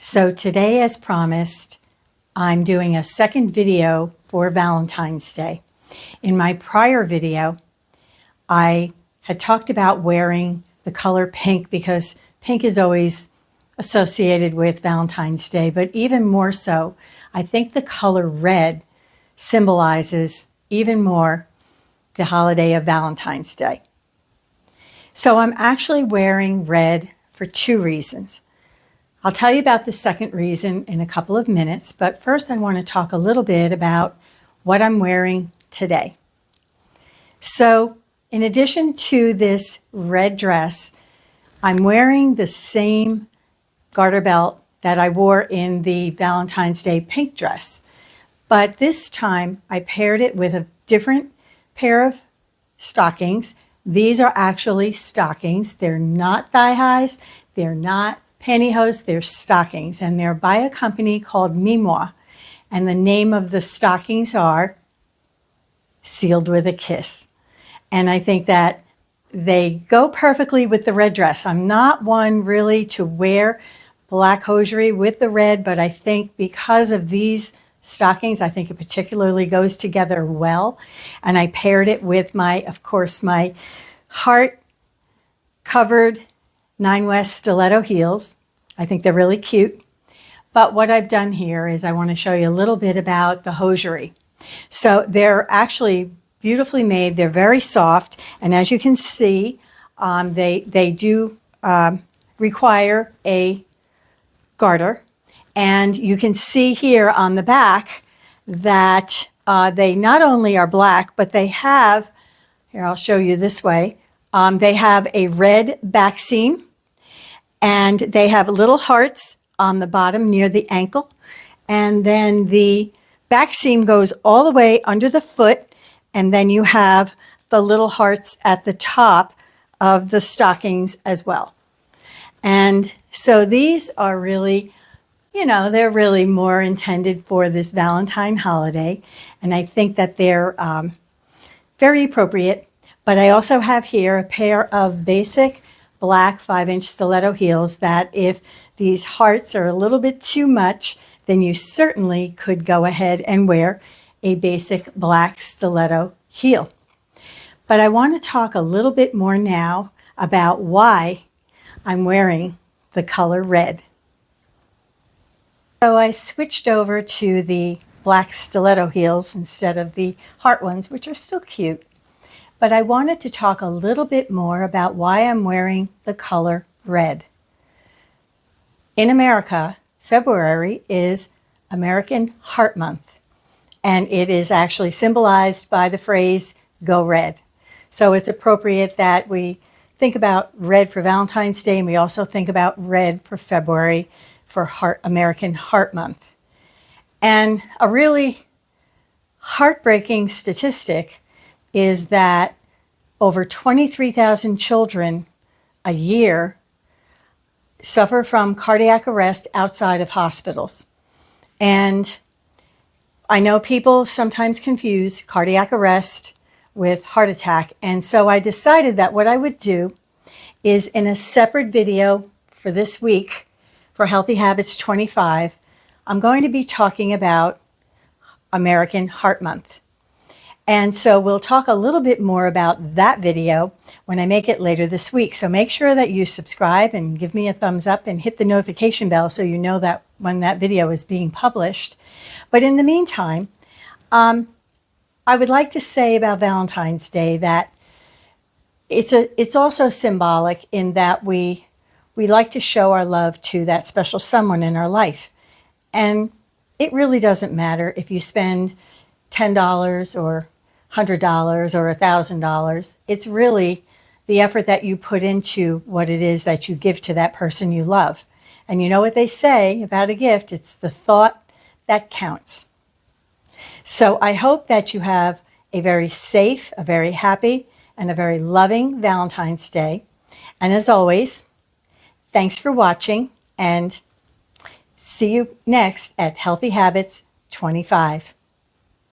So today, as promised, I'm doing a second video for Valentine's Day. In my prior video, I had talked about wearing the color pink because pink is always associated with Valentine's Day, but even more so, I think the color red symbolizes even more the holiday of Valentine's Day. So I'm actually wearing red for two reasons. I'll tell you about the second reason in a couple of minutes, but first I want to talk a little bit about what I'm wearing today. So in addition to this red dress, I'm wearing the same garter belt that I wore in the Valentine's Day pink dress, but this time I paired it with a different pair of stockings. These are actually stockings. They're not thigh highs. They're not pantyhose. They're stockings, and they're by a company called Mimois. And the name of the stockings are Sealed with a Kiss. And I think that they go perfectly with the red dress. I'm not one really to wear black hosiery with the red, but I think because of these stockings, I think it particularly goes together well. And I paired it with of course, my heart-covered 9 West Stiletto heels. I think they're really cute. But what I've done here is I want to show you a little bit about the hosiery. So they're actually beautifully made. They're very soft. And as you can see, they do require a garter. And you can see here on the back that they not only are black, but they have, here I'll show you this way, they have a red back seam, and they have little hearts on the bottom near the ankle. And then the back seam goes all the way under the foot, and then you have the little hearts at the top of the stockings as well. And so these are really, they're really more intended for this Valentine holiday. And I think that they're very appropriate. But I also have here a pair of basic black 5-inch stiletto heels that if these hearts are a little bit too much, then you certainly could go ahead and wear a basic black stiletto heel. But I want to talk a little bit more now about why I'm wearing the color red. So I switched over to the black stiletto heels instead of the heart ones, which are still cute. But I wanted to talk a little bit more about why I'm wearing the color red. In America, February is American Heart Month, and it is actually symbolized by the phrase, "Go Red." So it's appropriate that we think about red for Valentine's Day, and we also think about red for February for American Heart Month. And a really heartbreaking statistic is that over 23,000 children a year suffer from cardiac arrest outside of hospitals. And I know people sometimes confuse cardiac arrest with heart attack. And so I decided that what I would do is in a separate video for this week for Healthy Habits 25, I'm going to be talking about American Heart Month. And so we'll talk a little bit more about that video when I make it later this week. So make sure that you subscribe and give me a thumbs up and hit the notification bell so you know that when that video is being published. But in the meantime, I would like to say about Valentine's Day that it's also symbolic in that we like to show our love to that special someone in our life. And it really doesn't matter if you spend $10 or $100 or $1,000. It's really the effort that you put into what it is that you give to that person you love. And you know what they say about a gift, it's the thought that counts. So I hope that you have a very safe, a very happy, and a very loving Valentine's Day. And as always, thanks for watching, and see you next at Healthy Habits 25.